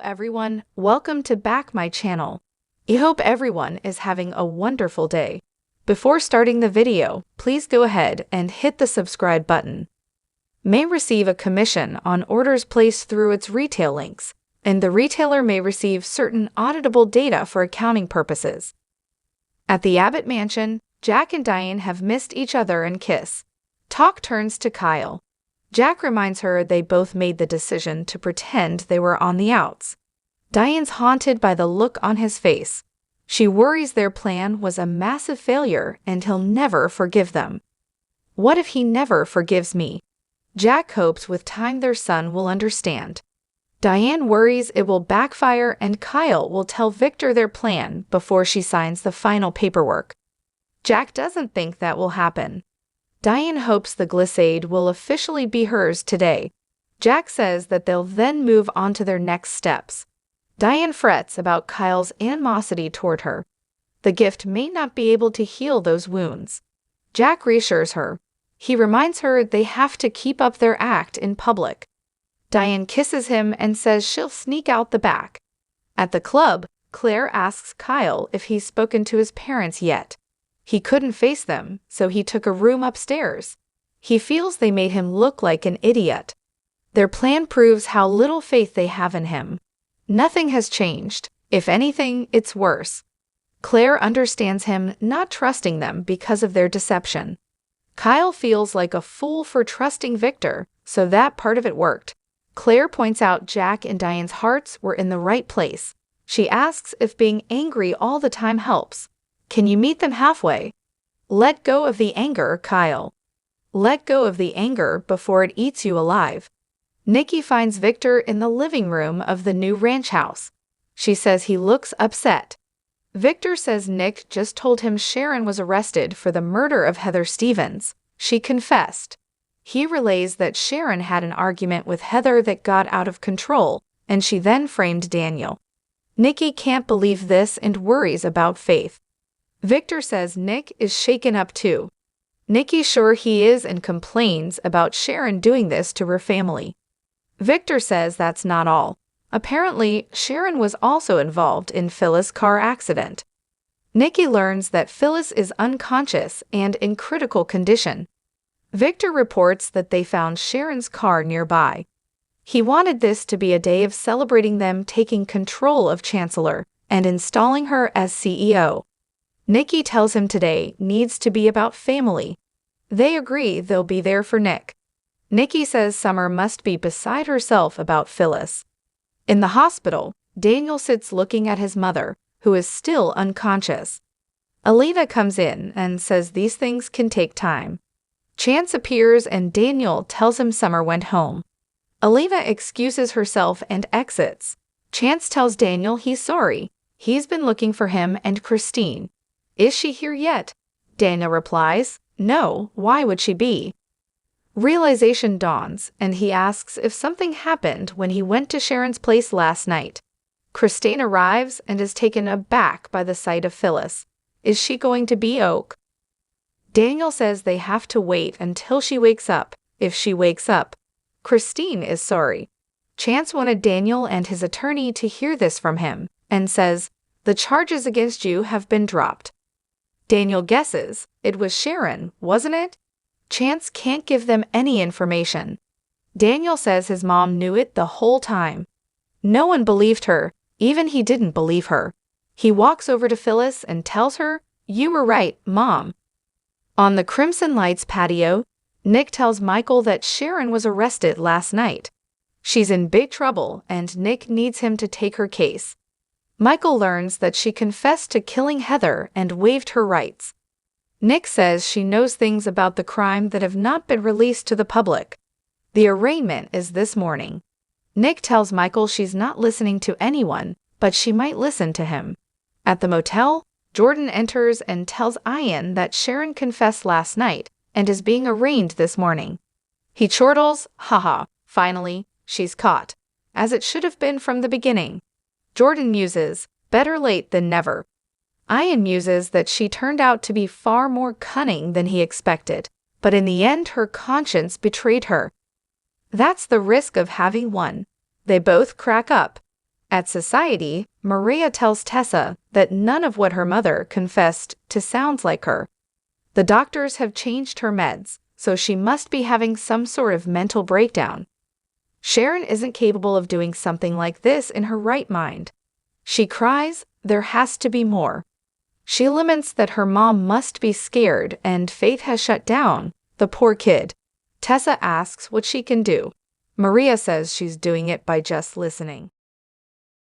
everyone, welcome to back my channel. I hope everyone is having a wonderful day. Before starting the video, please go ahead and hit the subscribe button. May receive a commission on orders placed through its retail links, and the retailer may receive certain auditable data for accounting purposes. At the Abbott mansion, Jack and Diane have missed each other and kiss. Talk turns to Kyle. Jack reminds her they both made the decision to pretend they were on the outs. Diane's haunted by the look on his face. She worries their plan was a massive failure and he'll never forgive them. What if he never forgives me? Jack hopes with time their son will understand. Diane worries it will backfire and Kyle will tell Victor their plan before she signs the final paperwork. Jack doesn't think that will happen. Diane hopes the glissade will officially be hers today. Jack says that they'll then move on to their next steps. Diane frets about Kyle's animosity toward her. The gift may not be able to heal those wounds. Jack reassures her. He reminds her they have to keep up their act in public. Diane kisses him and says she'll sneak out the back. At the club, Claire asks Kyle if he's spoken to his parents yet. He couldn't face them, so he took a room upstairs. He feels they made him look like an idiot. Their plan proves how little faith they have in him. Nothing has changed. If anything, it's worse. Claire understands him not trusting them because of their deception. Kyle feels like a fool for trusting Victor, so that part of it worked. Claire points out Jack and Diane's hearts were in the right place. She asks if being angry all the time helps. Can you meet them halfway? Let go of the anger, Kyle. Let go of the anger before it eats you alive. Nikki finds Victor in the living room of the new ranch house. She says he looks upset. Victor says Nick just told him Sharon was arrested for the murder of Heather Stevens. She confessed. He relays that Sharon had an argument with Heather that got out of control, and she then framed Daniel. Nikki can't believe this and worries about Faith. Victor says Nick is shaken up too. Nikki's sure he is and complains about Sharon doing this to her family. Victor says that's not all. Apparently, Sharon was also involved in Phyllis' car accident. Nikki learns that Phyllis is unconscious and in critical condition. Victor reports that they found Sharon's car nearby. He wanted this to be a day of celebrating them taking control of Chancellor and installing her as CEO. Nikki tells him today needs to be about family. They agree they'll be there for Nick. Nikki says Summer must be beside herself about Phyllis. In the hospital, Daniel sits looking at his mother, who is still unconscious. Alita comes in and says these things can take time. Chance appears and Daniel tells him Summer went home. Alita excuses herself and exits. Chance tells Daniel he's sorry. He's been looking for him and Christine. Is she here yet? Daniel replies, no, why would she be? Realization dawns, and he asks if something happened when he went to Sharon's place last night. Christine arrives and is taken aback by the sight of Phyllis. Is she going to be Oak? Daniel says they have to wait until she wakes up, if she wakes up. Christine is sorry. Chance wanted Daniel and his attorney to hear this from him, and says, the charges against you have been dropped. Daniel guesses, it was Sharon, wasn't it? Chance can't give them any information. Daniel says his mom knew it the whole time. No one believed her, even he didn't believe her. He walks over to Phyllis and tells her, you were right, Mom. On the Crimson Lights patio, Nick tells Michael that Sharon was arrested last night. She's in big trouble and Nick needs him to take her case. Michael learns that she confessed to killing Heather and waived her rights. Nick says she knows things about the crime that have not been released to the public. The arraignment is this morning. Nick tells Michael she's not listening to anyone, but she might listen to him. At the motel, Jordan enters and tells Ian that Sharon confessed last night and is being arraigned this morning. He chortles, haha, finally, she's caught. As it should have been from the beginning. Jordan muses, better late than never. Ian muses that she turned out to be far more cunning than he expected, but in the end her conscience betrayed her. That's the risk of having one. They both crack up. At society, Maria tells Tessa that none of what her mother confessed to sounds like her. The doctors have changed her meds, so she must be having some sort of mental breakdown. Sharon isn't capable of doing something like this in her right mind. She cries, there has to be more. She laments that her mom must be scared and Faith has shut down, the poor kid. Tessa asks what she can do. Maria says she's doing it by just listening.